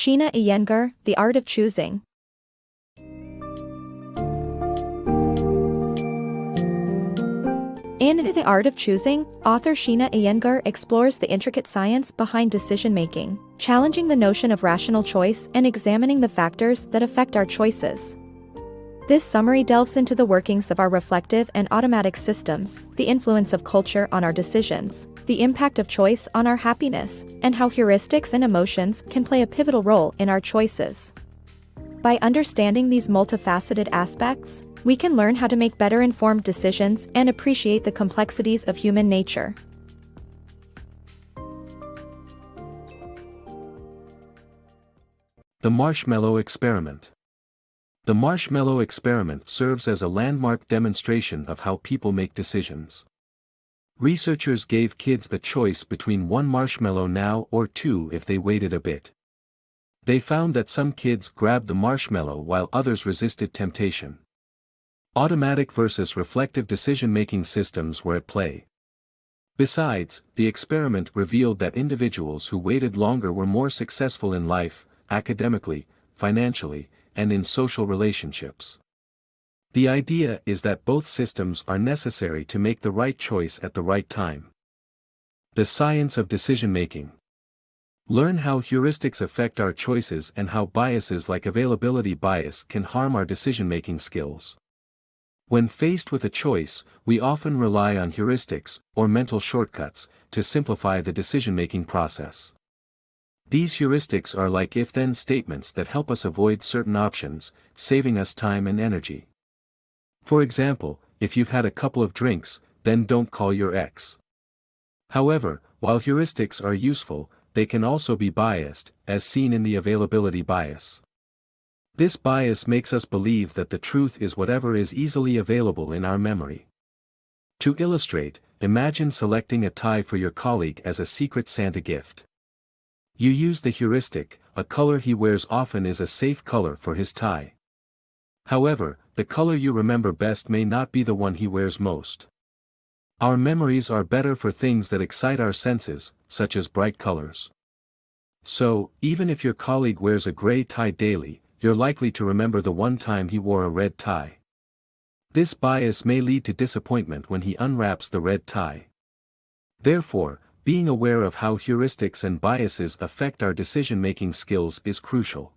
Sheena Iyengar, The Art of Choosing. In The Art of Choosing, author Sheena Iyengar explores the intricate science behind decision-making, challenging the notion of rational choice and examining the factors that affect our choices. This summary delves into the workings of our reflective and automatic systems, the influence of culture on our decisions, the impact of choice on our happiness, and how heuristics and emotions can play a pivotal role in our choices. By understanding these multifaceted aspects, we can learn how to make better informed decisions and appreciate the complexities of human nature. The Marshmallow Experiment. The Marshmallow Experiment serves as a landmark demonstration of how people make decisions. Researchers gave kids a choice between one marshmallow now or two if they waited a bit. They found that some kids grabbed the marshmallow while others resisted temptation. Automatic versus reflective decision-making systems were at play. Besides, the experiment revealed that individuals who waited longer were more successful in life, academically, financially, and in social relationships. The idea is that both systems are necessary to make the right choice at the right time. The science of decision-making. Learn how heuristics affect our choices and how biases like availability bias can harm our decision-making skills. When faced with a choice, we often rely on heuristics, or mental shortcuts, to simplify the decision-making process. These heuristics are like if-then statements that help us avoid certain options, saving us time and energy. For example, if you've had a couple of drinks, then don't call your ex. However, while heuristics are useful, they can also be biased, as seen in the availability bias. This bias makes us believe that the truth is whatever is easily available in our memory. To illustrate, imagine selecting a tie for your colleague as a Secret Santa gift. You use the heuristic, a color he wears often is a safe color for his tie. However, the color you remember best may not be the one he wears most. Our memories are better for things that excite our senses, such as bright colors. So, even if your colleague wears a gray tie daily, you're likely to remember the one time he wore a red tie. This bias may lead to disappointment when he unwraps the red tie. Therefore, being aware of how heuristics and biases affect our decision-making skills is crucial.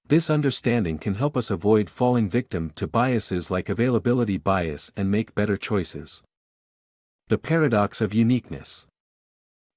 This understanding can help us avoid falling victim to biases like availability bias and make better choices. The Paradox of Uniqueness.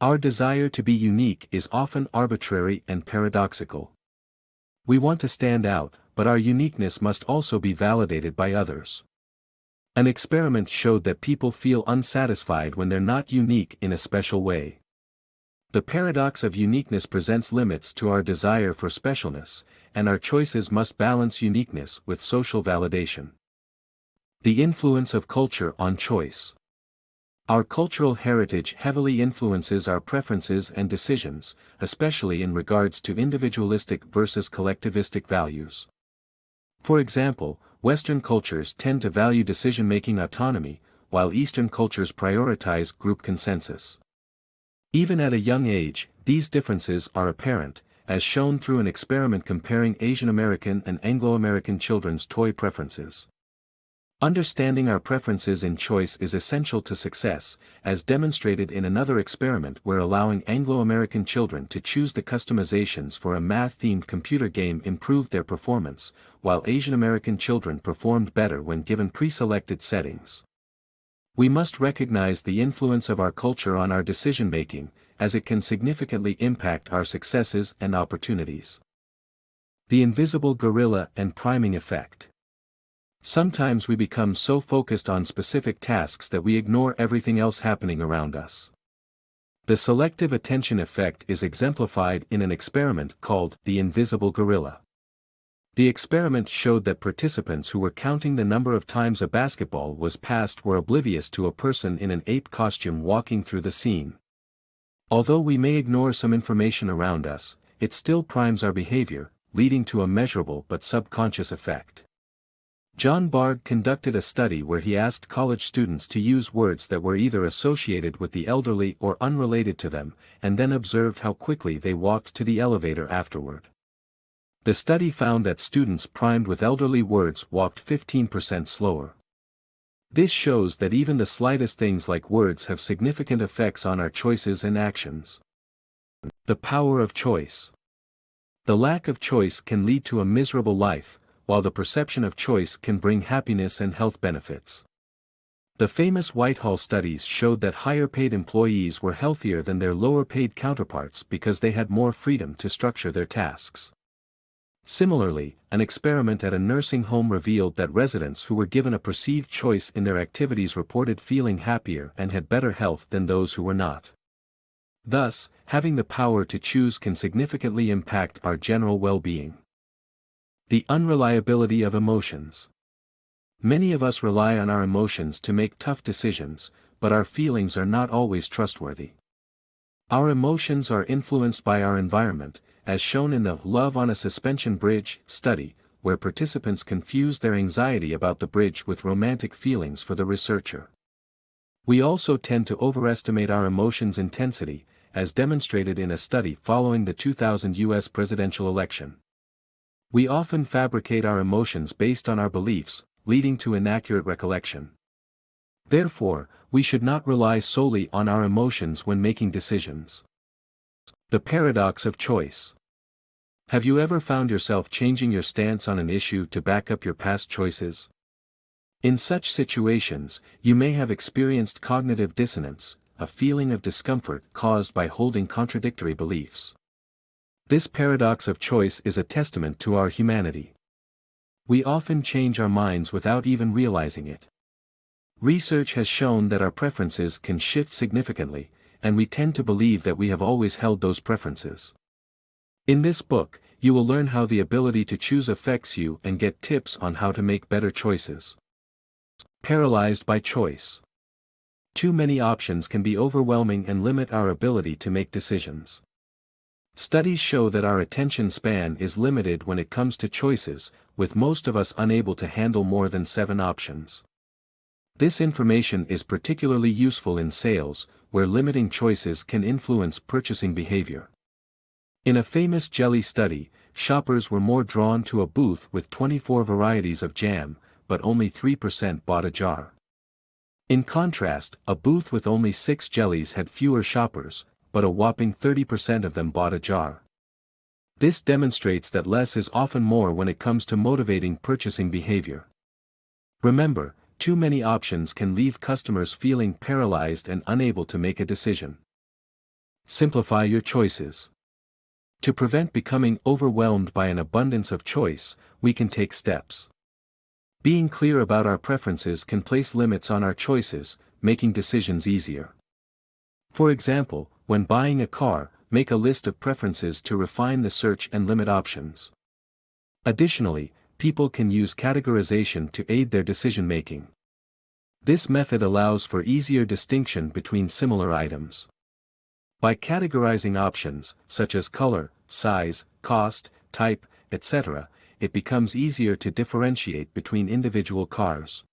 Our desire to be unique is often arbitrary and paradoxical. We want to stand out, but our uniqueness must also be validated by others. An experiment showed that people feel unsatisfied when they're not unique in a special way. The paradox of uniqueness presents limits to our desire for specialness, and our choices must balance uniqueness with social validation. The influence of culture on choice. Our cultural heritage heavily influences our preferences and decisions, especially in regards to individualistic versus collectivistic values. For example, Western cultures tend to value decision-making autonomy, while Eastern cultures prioritize group consensus. Even at a young age, these differences are apparent, as shown through an experiment comparing Asian American and Anglo-American children's toy preferences. Understanding our preferences in choice is essential to success, as demonstrated in another experiment where allowing Anglo-American children to choose the customizations for a math-themed computer game improved their performance, while Asian American children performed better when given pre-selected settings. We must recognize the influence of our culture on our decision-making, as it can significantly impact our successes and opportunities. The invisible gorilla and priming effect. Sometimes we become so focused on specific tasks that we ignore everything else happening around us. The selective attention effect is exemplified in an experiment called the invisible gorilla. The experiment showed that participants who were counting the number of times a basketball was passed were oblivious to a person in an ape costume walking through the scene. Although we may ignore some information around us, it still primes our behavior, leading to a measurable but subconscious effect. John Bard conducted a study where he asked college students to use words that were either associated with the elderly or unrelated to them, and then observed how quickly they walked to the elevator afterward. The study found that students primed with elderly words walked 15% slower. This shows that even the slightest things like words have significant effects on our choices and actions. The power of choice. The lack of choice can lead to a miserable life, while the perception of choice can bring happiness and health benefits. The famous Whitehall studies showed that higher-paid employees were healthier than their lower-paid counterparts because they had more freedom to structure their tasks. Similarly, an experiment at a nursing home revealed that residents who were given a perceived choice in their activities reported feeling happier and had better health than those who were not. Thus, having the power to choose can significantly impact our general well-being. The unreliability of emotions. Many of us rely on our emotions to make tough decisions, but our feelings are not always trustworthy. Our emotions are influenced by our environment, as shown in the "Love on a Suspension Bridge" study, where participants confused their anxiety about the bridge with romantic feelings for the researcher. We also tend to overestimate our emotions' intensity, as demonstrated in a study following the 2000 U.S. presidential election. We often fabricate our emotions based on our beliefs, leading to inaccurate recollection. Therefore, we should not rely solely on our emotions when making decisions. The paradox of choice. Have you ever found yourself changing your stance on an issue to back up your past choices? In such situations, you may have experienced cognitive dissonance, a feeling of discomfort caused by holding contradictory beliefs. This paradox of choice is a testament to our humanity. We often change our minds without even realizing it. Research has shown that our preferences can shift significantly, and we tend to believe that we have always held those preferences. In this book, you will learn how the ability to choose affects you and get tips on how to make better choices. Paralyzed by choice. Too many options can be overwhelming and limit our ability to make decisions. Studies show that our attention span is limited when it comes to choices, with most of us unable to handle more than 7 options. This information is particularly useful in sales, where limiting choices can influence purchasing behavior. In a famous jelly study, shoppers were more drawn to a booth with 24 varieties of jam, but only 3% bought a jar. In contrast, a booth with only 6 jellies had fewer shoppers, but a whopping 30% of them bought a jar. This demonstrates that less is often more when it comes to motivating purchasing behavior. Remember, too many options can leave customers feeling paralyzed and unable to make a decision. Simplify your choices. To prevent becoming overwhelmed by an abundance of choice, we can take steps. Being clear about our preferences can place limits on our choices, making decisions easier. For example, when buying a car, make a list of preferences to refine the search and limit options. Additionally, people can use categorization to aid their decision-making. This method allows for easier distinction between similar items. By categorizing options, such as color, size, cost, type, etc., it becomes easier to differentiate between individual cars.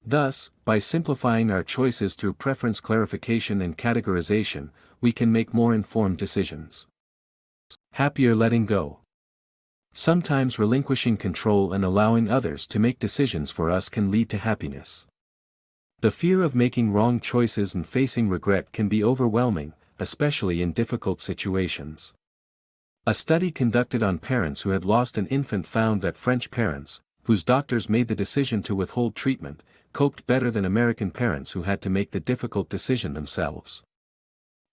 Thus, by simplifying our choices through preference clarification and categorization, we can make more informed decisions. Happier letting go. Sometimes relinquishing control and allowing others to make decisions for us can lead to happiness. The fear of making wrong choices and facing regret can be overwhelming, especially in difficult situations. A study conducted on parents who had lost an infant found that French parents, whose doctors made the decision to withhold treatment, coped better than American parents who had to make the difficult decision themselves.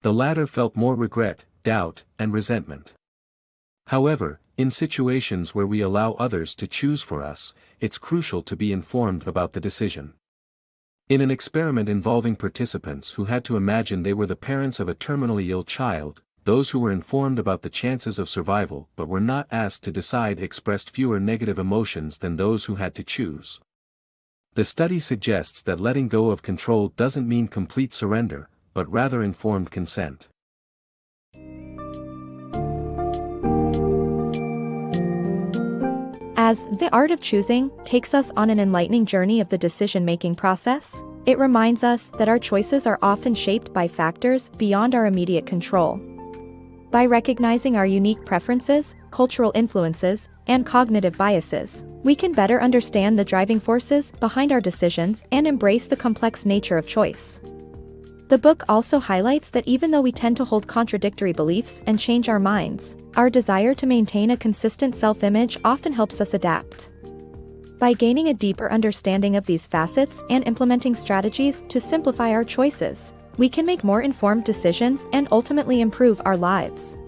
The latter felt more regret, doubt, and resentment. However, in situations where we allow others to choose for us, it's crucial to be informed about the decision. In an experiment involving participants who had to imagine they were the parents of a terminally ill child, those who were informed about the chances of survival but were not asked to decide expressed fewer negative emotions than those who had to choose. The study suggests that letting go of control doesn't mean complete surrender, but rather informed consent. As The Art of Choosing takes us on an enlightening journey of the decision-making process, it reminds us that our choices are often shaped by factors beyond our immediate control. By recognizing our unique preferences, cultural influences, and cognitive biases, we can better understand the driving forces behind our decisions and embrace the complex nature of choice. The book also highlights that even though we tend to hold contradictory beliefs and change our minds, our desire to maintain a consistent self-image often helps us adapt. By gaining a deeper understanding of these facets and implementing strategies to simplify our choices, we can make more informed decisions and ultimately improve our lives.